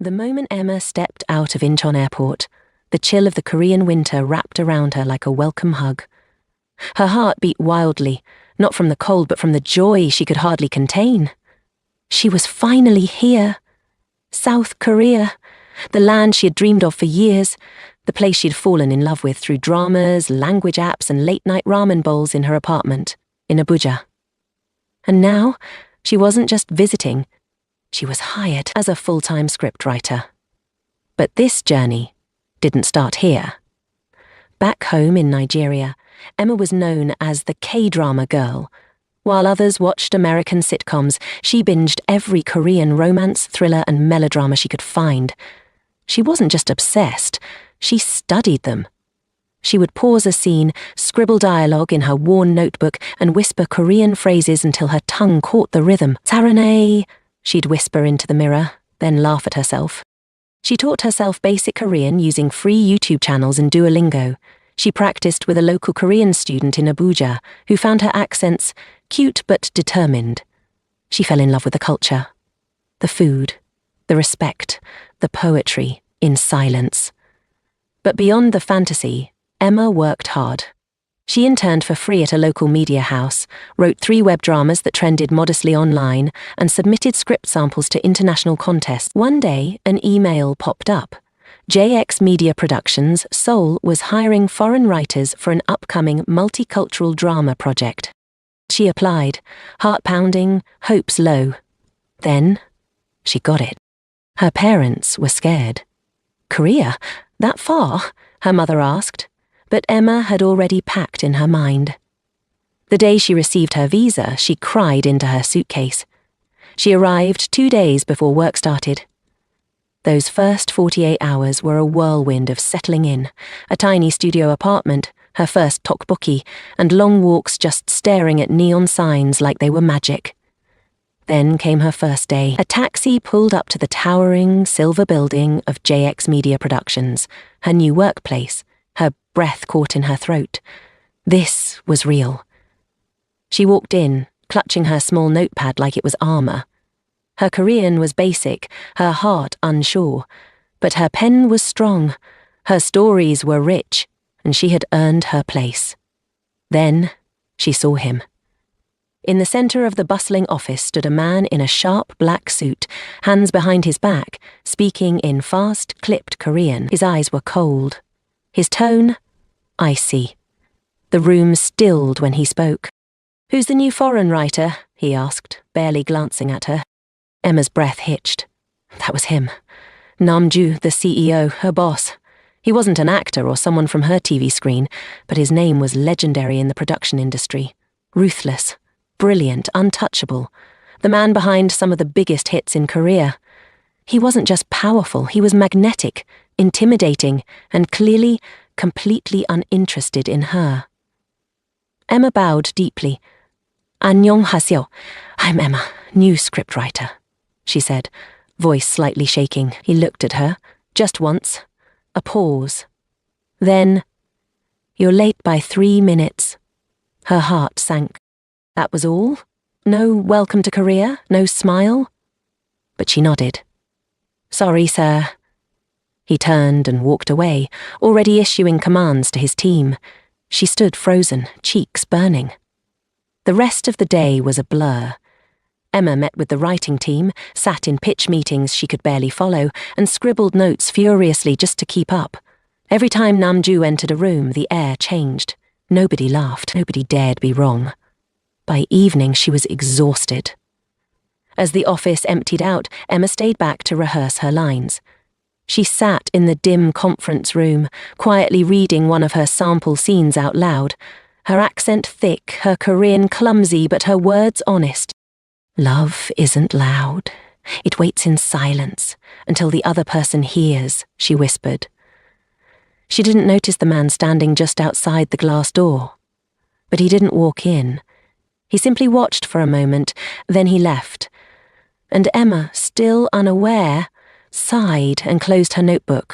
The moment Emma stepped out of Incheon Airport, the chill of the Korean winter wrapped around her like a welcome hug. Her heart beat wildly, not from the cold but from the joy she could hardly contain. She was finally here. South Korea, the land she had dreamed of for years, the place she'd fallen in love with through dramas, language apps and late-night ramen bowls in her apartment in Abuja. And now, she wasn't just visiting, she was hired as a full-time scriptwriter. But this journey didn't start here. Back home in Nigeria, Emma was known as the K-drama girl. While others watched American sitcoms, she binged every Korean romance, thriller and melodrama she could find. She wasn't just obsessed, she studied them. She would pause a scene, scribble dialogue in her worn notebook and whisper Korean phrases until her tongue caught the rhythm. "Sarane," she'd whisper into the mirror, then laugh at herself. She taught herself basic Korean using free YouTube channels and Duolingo. She practiced with a local Korean student in Abuja who found her accents cute but determined. She fell in love with the culture, the food, the respect, the poetry, in silence. But beyond the fantasy, Emma worked hard. She interned for free at a local media house, wrote 3 web dramas that trended modestly online, and submitted script samples to international contests. One day, an email popped up. JX Media Productions, Seoul, was hiring foreign writers for an upcoming multicultural drama project. She applied, heart pounding, hopes low. Then, she got it. Her parents were scared. "Korea? That far?" her mother asked. But Emma had already packed in her mind. The day she received her visa, she cried into her suitcase. She arrived 2 days before work started. Those first 48 hours were a whirlwind of settling in, a tiny studio apartment, her first tteokbokki, and long walks just staring at neon signs like they were magic. Then came her first day. A taxi pulled up to the towering silver building of JX Media Productions, her new workplace. Her breath caught in her throat. This was real. She walked in, clutching her small notepad like it was armor. Her Korean was basic, her heart unsure, but her pen was strong, her stories were rich, and she had earned her place. Then she saw him. In the center of the bustling office stood a man in a sharp black suit, hands behind his back, speaking in fast, clipped Korean. His eyes were cold. His tone, icy. The room stilled when he spoke. "Who's the new foreign writer?" he asked, barely glancing at her. Emma's breath hitched. That was him. Namju, the CEO, her boss. He wasn't an actor or someone from her TV screen, but his name was legendary in the production industry. Ruthless, brilliant, untouchable. The man behind some of the biggest hits in Korea. He wasn't just powerful, he was magnetic, intimidating, and clearly, completely uninterested in her. Emma bowed deeply. "안녕하세요. I'm Emma, new scriptwriter," she said, voice slightly shaking. He looked at her, just once. A pause. Then, "You're late by 3 minutes." Her heart sank. That was all? No welcome to Korea? No smile? But she nodded. "Sorry, sir." He turned and walked away, already issuing commands to his team. She stood frozen, cheeks burning. The rest of the day was a blur. Emma met with the writing team, sat in pitch meetings she could barely follow, and scribbled notes furiously just to keep up. Every time Namju entered a room, the air changed. Nobody laughed, nobody dared be wrong. By evening, she was exhausted. As the office emptied out, Emma stayed back to rehearse her lines. She sat in the dim conference room, quietly reading one of her sample scenes out loud, her accent thick, her Korean clumsy, but her words honest. "Love isn't loud. It waits in silence until the other person hears," she whispered. She didn't notice the man standing just outside the glass door. But he didn't walk in. He simply watched for a moment, then he left. And Emma, still unaware, sighed and closed her notebook.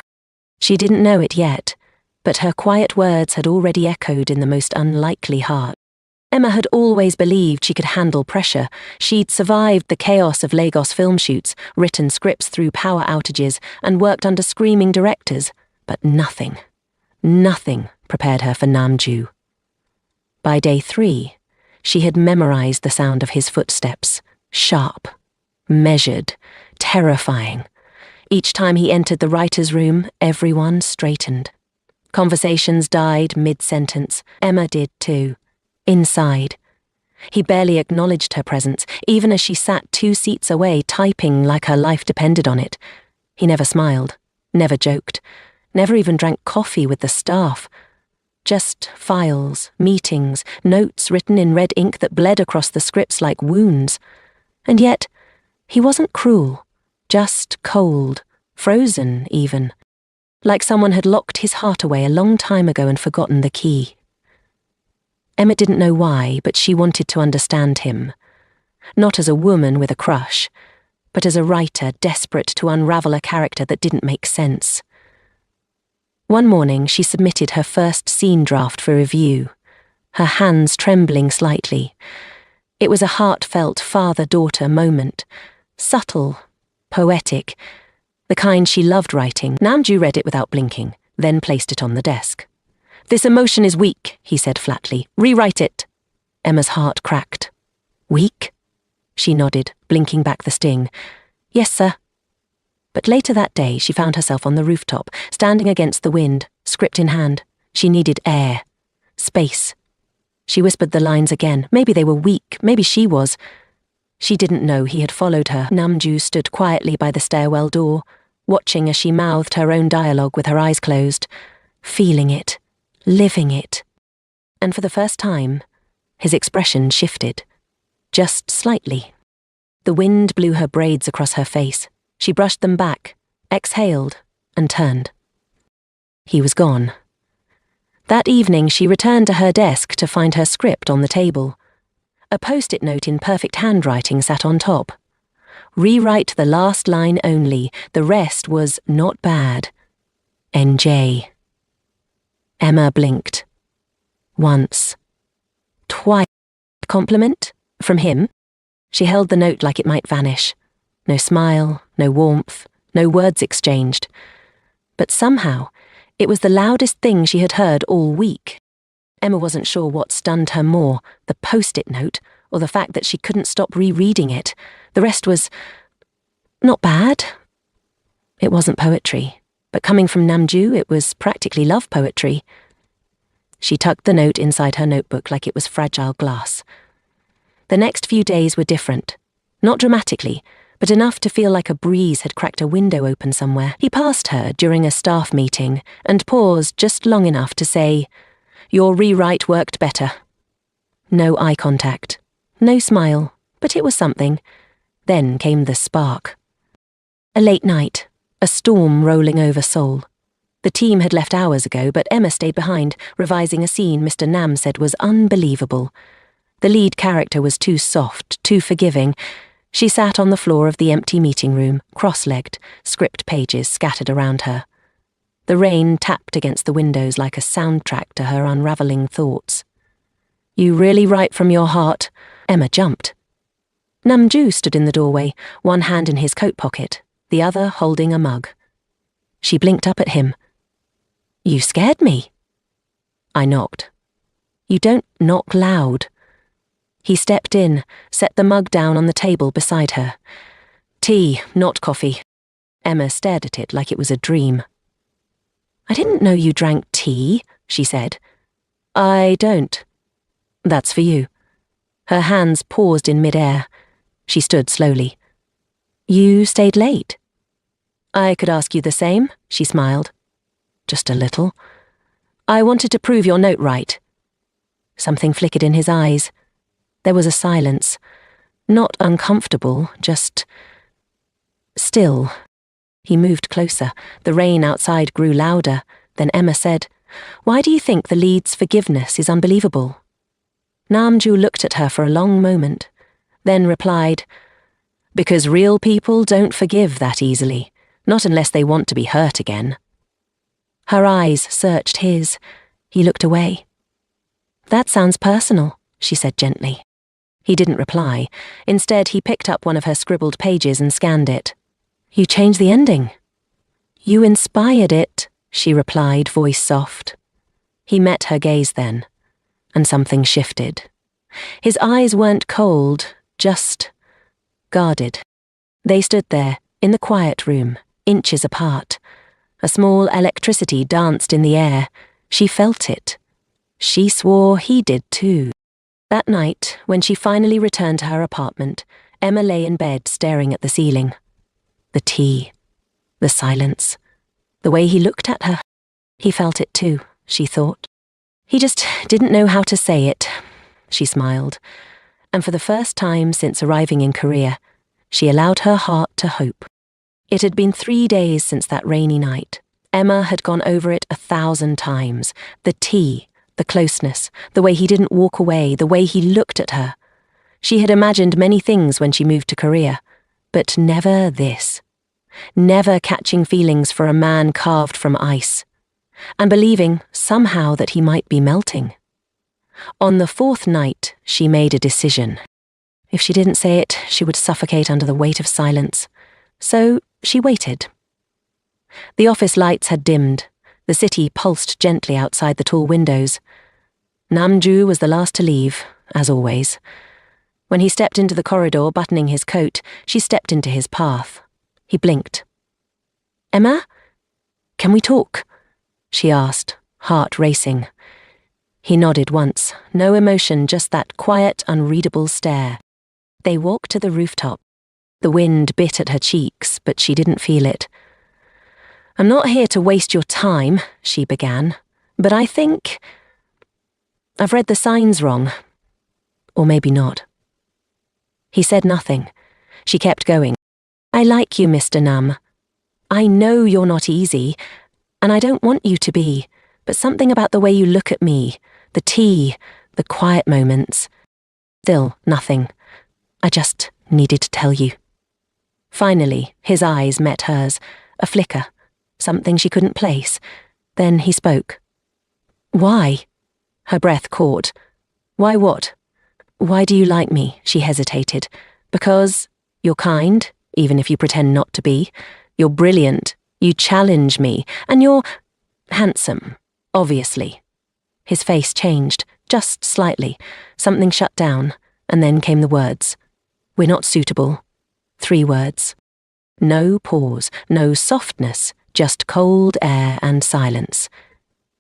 She didn't know it yet, but her quiet words had already echoed in the most unlikely heart. Emma had always believed she could handle pressure. She'd survived the chaos of Lagos film shoots, written scripts through power outages, and worked under screaming directors. But nothing prepared her for Namju. By day 3, she had memorized the sound of his footsteps. Sharp, measured, terrifying. Each time he entered the writer's room, everyone straightened. Conversations died mid-sentence. Emma did too. Inside. He barely acknowledged her presence, even as she sat 2 seats away typing like her life depended on it. He never smiled, never joked, never even drank coffee with the staff. Just files, meetings, notes written in red ink that bled across the scripts like wounds. And yet, he wasn't cruel, just cold, frozen even. Like someone had locked his heart away a long time ago and forgotten the key. Emma didn't know why, but she wanted to understand him. Not as a woman with a crush, but as a writer desperate to unravel a character that didn't make sense. One morning, she submitted her first scene draft for review, her hands trembling slightly. It was a heartfelt father-daughter moment, subtle, poetic, the kind she loved writing. Namju read it without blinking, then placed it on the desk. "This emotion is weak," he said flatly. "Rewrite it." Emma's heart cracked. "Weak?" She nodded, blinking back the sting. "Yes, sir." But later that day, she found herself on the rooftop, standing against the wind, script in hand. She needed air. Space. She whispered the lines again. Maybe they were weak, maybe she was. She didn't know he had followed her. Namju stood quietly by the stairwell door, watching as she mouthed her own dialogue with her eyes closed, feeling it. Living it. And for the first time, his expression shifted. Just slightly. The wind blew her braids across her face. She brushed them back, exhaled, and turned. He was gone. That evening, she returned to her desk to find her script on the table. A post-it note in perfect handwriting sat on top. Rewrite the last line only. The rest was not bad. NJ. Emma blinked. Once. Twice. Compliment? From him? She held the note like it might vanish. No smile, no warmth, no words exchanged. But somehow, it was the loudest thing she had heard all week. Emma wasn't sure what stunned her more, the post-it note, or the fact that she couldn't stop rereading it. The rest was not bad. It wasn't poetry. But coming from Namju, it was practically love poetry. She tucked the note inside her notebook like it was fragile glass. The next few days were different. Not dramatically, but enough to feel like a breeze had cracked a window open somewhere. He passed her during a staff meeting and paused just long enough to say, "Your rewrite worked better." No eye contact. No smile, but it was something. Then came the spark. A late night. A storm rolling over Seoul. The team had left hours ago, but Emma stayed behind, revising a scene Mr. Nam said was unbelievable. The lead character was too soft, too forgiving. She sat on the floor of the empty meeting room, cross-legged, script pages scattered around her. The rain tapped against the windows like a soundtrack to her unravelling thoughts. "You really write from your heart?" Emma jumped. Namju stood in the doorway, one hand in his coat pocket, the other holding a mug. She blinked up at him. "You scared me." I knocked. "You don't knock loud." He stepped in, set the mug down on the table beside her. "Tea, not coffee." Emma stared at it like it was a dream. "I didn't know you drank tea," she said. "I don't." "That's for you." Her hands paused in mid-air. She stood slowly. "You stayed late." "I could ask you the same," she smiled. "Just a little." "I wanted to prove your note right." Something flickered in his eyes. There was a silence. Not uncomfortable, just still. He moved closer. The rain outside grew louder. Then Emma said, "Why do you think the lead's forgiveness is unbelievable?" Namju looked at her for a long moment, then replied, "Because real people don't forgive that easily, not unless they want to be hurt again." Her eyes searched his. He looked away. "That sounds personal," she said gently. He didn't reply. Instead, he picked up one of her scribbled pages and scanned it. You changed the ending. You inspired it, she replied, voice soft. He met her gaze then, and something shifted. His eyes weren't cold, just guarded. They stood there, in the quiet room, inches apart. A small electricity danced in the air. She felt it. She swore he did too. That night, when she finally returned to her apartment, Emma lay in bed staring at the ceiling. The tea. The silence. The way he looked at her. He felt it too, she thought. He just didn't know how to say it. She smiled. And for the first time since arriving in Korea, she allowed her heart to hope. It had been 3 days since that rainy night. Emma had gone over it 1,000 times. The tea, the closeness, the way he didn't walk away, the way he looked at her. She had imagined many things when she moved to Korea, but never this. Never catching feelings for a man carved from ice, and believing, somehow, that he might be melting. On the 4th night, she made a decision. If she didn't say it, she would suffocate under the weight of silence. So she waited. The office lights had dimmed. The city pulsed gently outside the tall windows. Namju was the last to leave, as always. When he stepped into the corridor, buttoning his coat, she stepped into his path. He blinked. Emma? Can we talk? She asked, heart racing. He nodded once, no emotion, just that quiet, unreadable stare. They walked to the rooftop. The wind bit at her cheeks, but she didn't feel it. I'm not here to waste your time, she began, but I think I've read the signs wrong. Or maybe not. He said nothing. She kept going. I like you, Mr. Nam. I know you're not easy, and I don't want you to be, but something about the way you look at me, the tea, the quiet moments. Still, nothing. I just needed to tell you. Finally, his eyes met hers, a flicker. Something she couldn't place. Then he spoke. Why? Her breath caught. Why what? Why do you like me? She hesitated. Because you're kind, even if you pretend not to be. You're brilliant. You challenge me. And you're handsome, obviously. His face changed, just slightly. Something shut down, and then came the words. We're not suitable. 3 words. No pause, no softness. Just cold air and silence.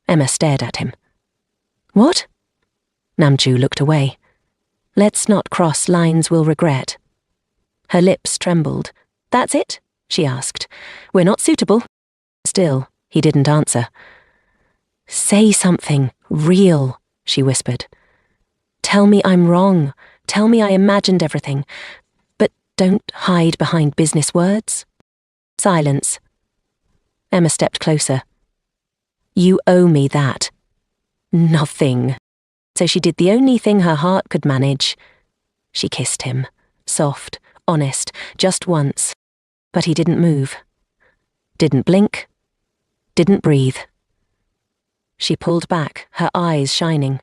Emma stared at him. What? Namju looked away. Let's not cross lines we'll regret. Her lips trembled. That's it? She asked. We're not suitable. Still, he didn't answer. Say something real, she whispered. Tell me I'm wrong. Tell me I imagined everything. But don't hide behind business words. Silence. Emma stepped closer. You owe me that. Nothing. So she did the only thing her heart could manage. She kissed him, soft, honest, just once. But he didn't move. Didn't blink. Didn't breathe. She pulled back, her eyes shining.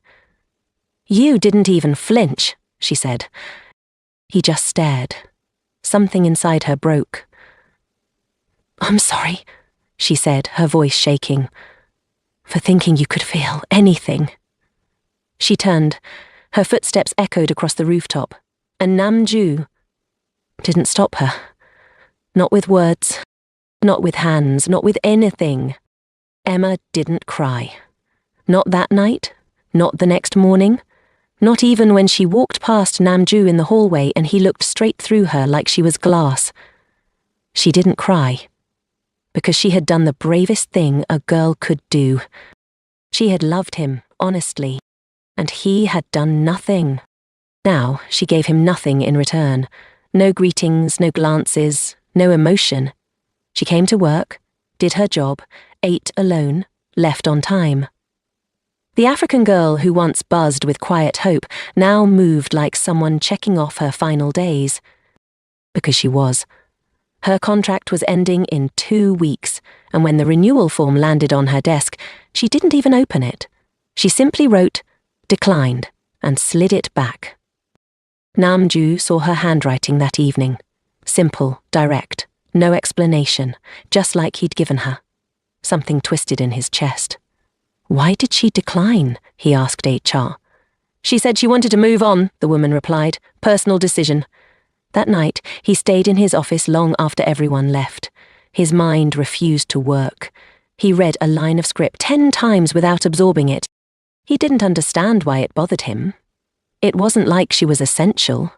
You didn't even flinch, she said. He just stared. Something inside her broke. I'm sorry, she said, her voice shaking, for thinking you could feel anything. She turned. Her footsteps echoed across the rooftop, and Namju didn't stop her. Not with words, not with hands, not with anything. Emma didn't cry. Not that night, not the next morning, not even when she walked past Namju in the hallway and he looked straight through her like she was glass. She didn't cry. Because she had done the bravest thing a girl could do. She had loved him, honestly, and he had done nothing. Now she gave him nothing in return. No greetings, no glances, no emotion. She came to work, did her job, ate alone, left on time. The African girl who once buzzed with quiet hope now moved like someone checking off her final days. Because she was. Her contract was ending in 2 weeks, and when the renewal form landed on her desk, she didn't even open it. She simply wrote, declined, and slid it back. Namju saw her handwriting that evening. Simple, direct, no explanation, just like he'd given her. Something twisted in his chest. Why did she decline? He asked HR. She said she wanted to move on, the woman replied. Personal decision. That night, he stayed in his office long after everyone left. His mind refused to work. He read a line of script 10 times without absorbing it. He didn't understand why it bothered him. It wasn't like she was essential.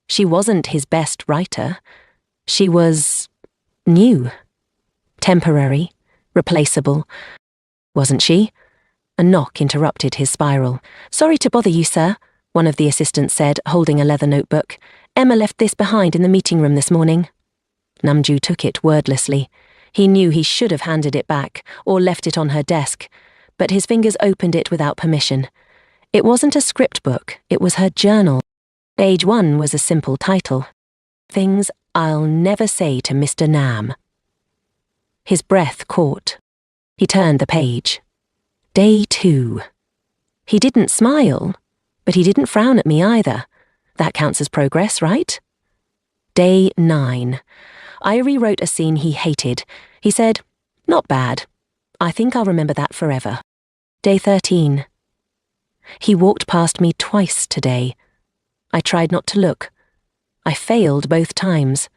She wasn't his best writer. She was new, temporary, replaceable. Wasn't she? A knock interrupted his spiral. Sorry to bother you, sir, one of the assistants said, holding a leather notebook. Emma left this behind in the meeting room this morning. Namju took it wordlessly. He knew he should have handed it back or left it on her desk, but his fingers opened it without permission. It wasn't a script book, it was her journal. Page 1 was a simple title. Things I'll Never Say to Mr. Nam. His breath caught. He turned the page. Day 2. He didn't smile, but he didn't frown at me either. That counts as progress, right? Day 9. I rewrote a scene he hated. He said, not bad. I think I'll remember that forever. Day 13. He walked past me twice today. I tried not to look. I failed both times.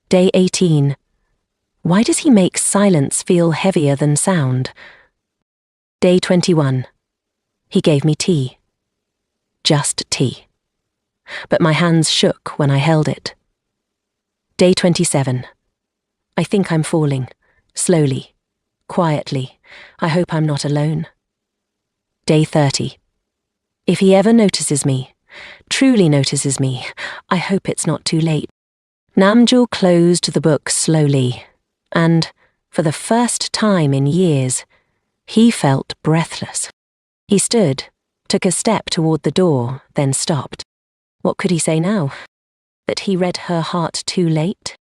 Day 18. Why does he make silence feel heavier than sound? Day 21. He gave me tea. Just tea. But my hands shook when I held it. Day 27. I think I'm falling. Slowly. Quietly. I hope I'm not alone. Day 30. If he ever notices me, truly notices me, I hope it's not too late. Namju closed the book slowly, and, for the first time in years, he felt breathless. He stood, took a step toward the door, then stopped. What could he say now? That he read her heart too late?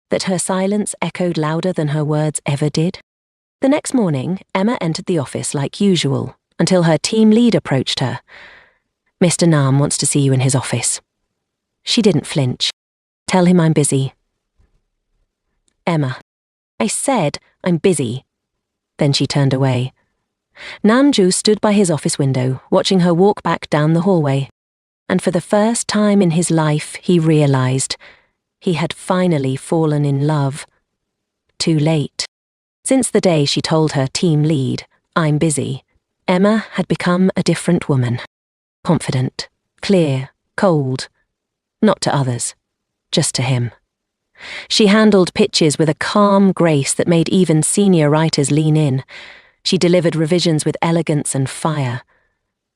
That her silence echoed louder than her words ever did? The next morning, Emma entered the office like usual, until her team lead approached her. Mr. Nam wants to see you in his office. She didn't flinch. Tell him I'm busy. Emma. I said I'm busy. Then she turned away. Namju stood by his office window, watching her walk back down the hallway. And for the first time in his life, he realized he had finally fallen in love. Too late. Since the day she told her team lead, I'm busy, Emma had become a different woman. Confident, clear, cold. Not to others, just to him. She handled pitches with a calm grace that made even senior writers lean in. She delivered revisions with elegance and fire.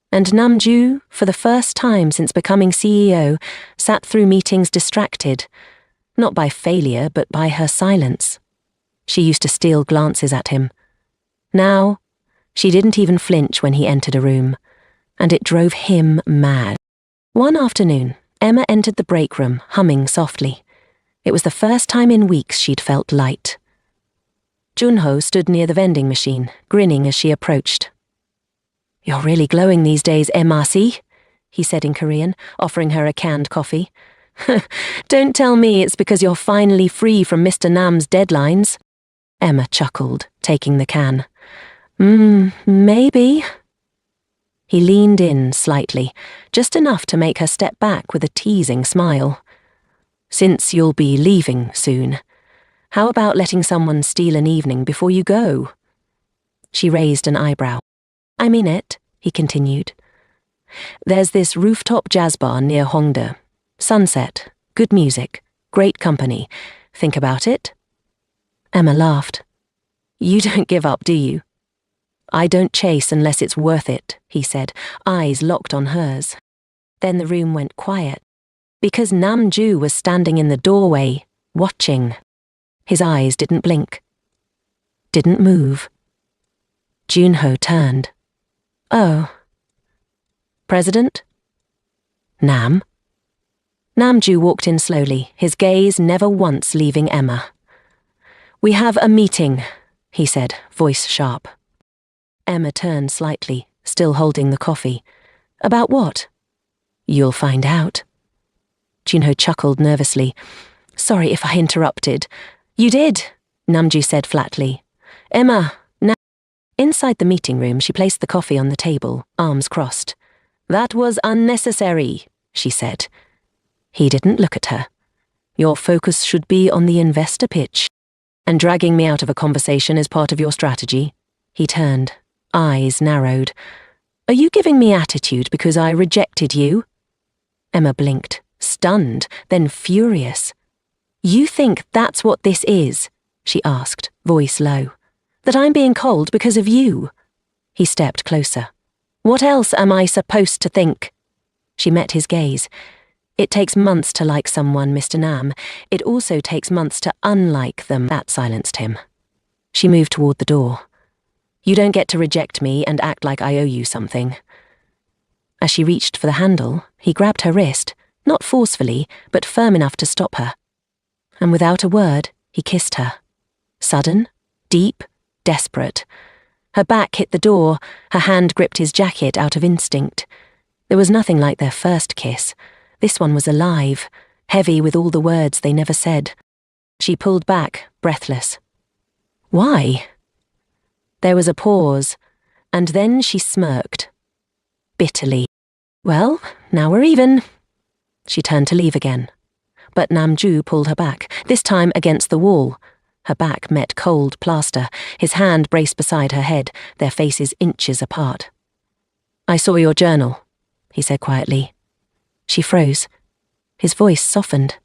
And Namju, for the first time since becoming CEO, sat through meetings distracted, not by failure but by her silence. She used to steal glances at him. Now, she didn't even flinch when he entered a room, and it drove him mad. One afternoon, Emma entered the break room, humming softly. It was the first time in weeks she'd felt light. Junho stood near the vending machine, grinning as she approached. You're really glowing these days, MRC, he said in Korean, offering her a canned coffee. Don't tell me it's because you're finally free from Mr. Nam's deadlines. Emma chuckled, taking the can. Maybe. He leaned in slightly, just enough to make her step back with a teasing smile. Since you'll be leaving soon, how about letting someone steal an evening before you go? She raised an eyebrow. I mean it, he continued. There's this rooftop jazz bar near Hongdae. Sunset, good music, great company. Think about it? Emma laughed. You don't give up, do you? I don't chase unless it's worth it, he said, eyes locked on hers. Then the room went quiet, because Namju was standing in the doorway, watching. His eyes didn't blink. Didn't move. Junho turned. Oh. President? Nam? Namju walked in slowly, his gaze never once leaving Emma. We have a meeting, he said, voice sharp. Emma turned slightly, still holding the coffee. About what? You'll find out. Junho chuckled nervously. Sorry if I interrupted. You did, Namju said flatly. Emma, now. Inside the meeting room, she placed the coffee on the table, arms crossed. That was unnecessary, she said. He didn't look at her. Your focus should be on the investor pitch. And dragging me out of a conversation is part of your strategy. He turned, eyes narrowed. Are you giving me attitude because I rejected you? Emma blinked, stunned, then furious. You think that's what this is? She asked, voice low. That I'm being cold because of you? He stepped closer. What else am I supposed to think? She met his gaze. It takes months to like someone, Mr. Nam. It also takes months to unlike them. That silenced him. She moved toward the door. You don't get to reject me and act like I owe you something. As she reached for the handle, he grabbed her wrist, not forcefully, but firm enough to stop her. And without a word, he kissed her. Sudden, deep, desperate. Her back hit the door, her hand gripped his jacket out of instinct. There was nothing like their first kiss. This one was alive, heavy with all the words they never said. She pulled back, breathless. Why? There was a pause, and then she smirked. Bitterly. Well, now we're even. She turned to leave again. But Namju pulled her back, this time against the wall. Her back met cold plaster, his hand braced beside her head, their faces inches apart. I saw your journal, he said quietly. She froze. His voice softened.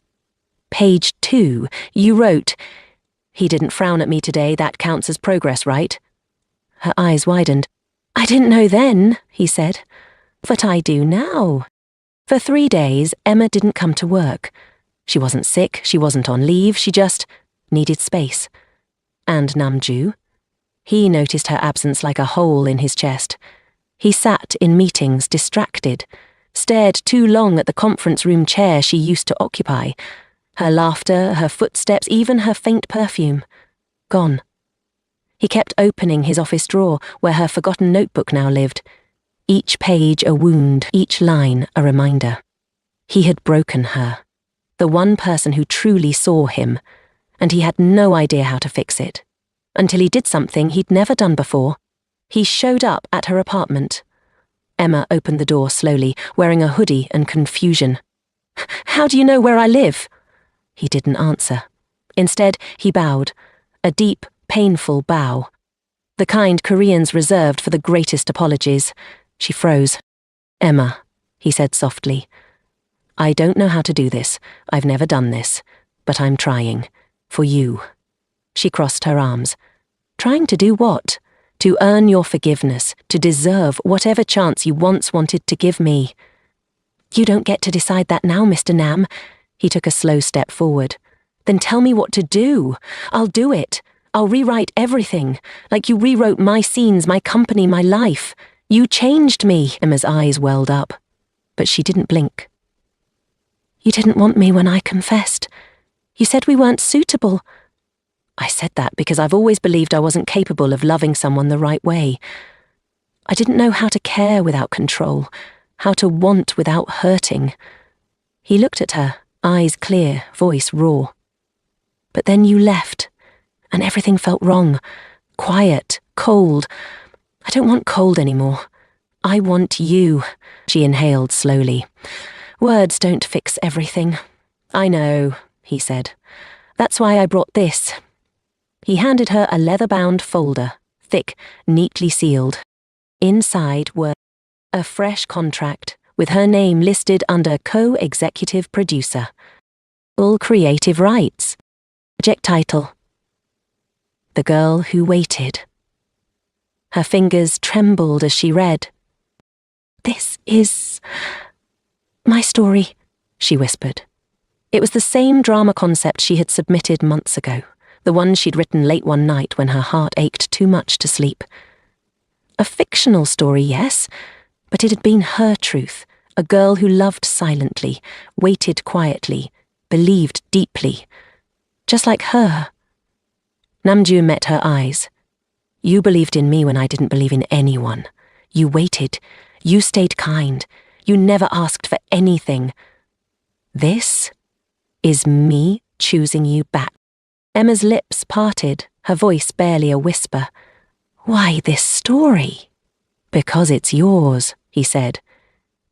Page 2, you wrote, he didn't frown at me today, that counts as progress, right? Her eyes widened. I didn't know then, he said, but I do now. For 3 days, Emma didn't come to work. She wasn't sick, she wasn't on leave, she just needed space. And Namju? He noticed her absence like a hole in his chest. He sat in meetings, distracted, stared too long at the conference room chair she used to occupy. Her laughter, her footsteps, even her faint perfume. Gone. He kept opening his office drawer, where her forgotten notebook now lived. Each page a wound, each line a reminder. He had broken her. The one person who truly saw him, and he had no idea how to fix it. Until he did something he'd never done before. He showed up at her apartment. Emma opened the door slowly, wearing a hoodie and confusion. How do you know where I live? He didn't answer. Instead, he bowed, a deep, painful bow. The kind Koreans reserved for the greatest apologies. She froze. Emma, he said softly. I don't know how to do this. I've never done this. But I'm trying. For you. She crossed her arms. Trying to do what? To earn your forgiveness, to deserve whatever chance you once wanted to give me. You don't get to decide that now, Mr. Nam. He took a slow step forward. Then tell me what to do. I'll do it. I'll rewrite everything, like you rewrote my scenes, my company, my life. You changed me. Emma's eyes welled up, but she didn't blink. You didn't want me when I confessed. You said we weren't suitable. I said that because I've always believed I wasn't capable of loving someone the right way. I didn't know how to care without control, how to want without hurting. He looked at her, eyes clear, voice raw. But then you left, and everything felt wrong. Quiet, cold. I don't want cold anymore. I want you. She inhaled slowly. Words don't fix everything. I know, he said. That's why I brought this. He handed her a leather-bound folder, thick, neatly sealed. Inside were a fresh contract with her name listed under co-executive producer. All creative rights. Project title. The Girl Who Waited. Her fingers trembled as she read. This is my story, she whispered. It was the same drama concept she had submitted months ago. The one she'd written late one night when her heart ached too much to sleep. A fictional story, yes, but it had been her truth, a girl who loved silently, waited quietly, believed deeply. Just like her. Namju met her eyes. You believed in me when I didn't believe in anyone. You waited. You stayed kind. You never asked for anything. This is me choosing you back. Emma's lips parted, her voice barely a whisper. Why this story? Because it's yours, he said.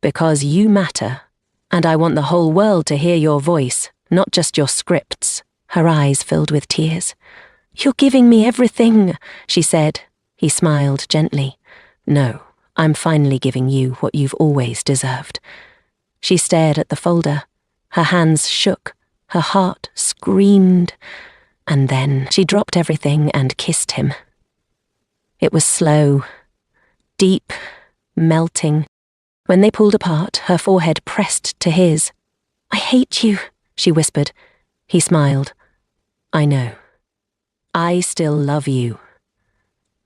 Because you matter, and I want the whole world to hear your voice, not just your scripts. Her eyes filled with tears. You're giving me everything, she said. He smiled gently. No, I'm finally giving you what you've always deserved. She stared at the folder. Her hands shook. Her heart screamed. And then she dropped everything and kissed him. It was slow, deep, melting. When they pulled apart, her forehead pressed to his. I hate you, she whispered. He smiled. I know. I still love you.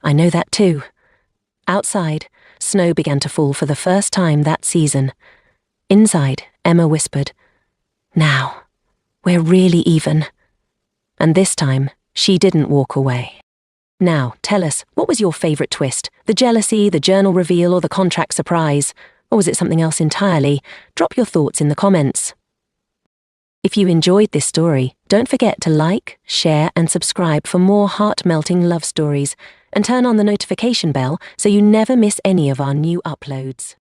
I know that too. Outside, snow began to fall for the first time that season. Inside, Emma whispered, Now, we're really even. And this time, she didn't walk away. Now, tell us, what was your favourite twist? The jealousy, the journal reveal, or the contract surprise? Or was it something else entirely? Drop your thoughts in the comments. If you enjoyed this story, don't forget to like, share, and subscribe for more heart-melting love stories, and turn on the notification bell so you never miss any of our new uploads.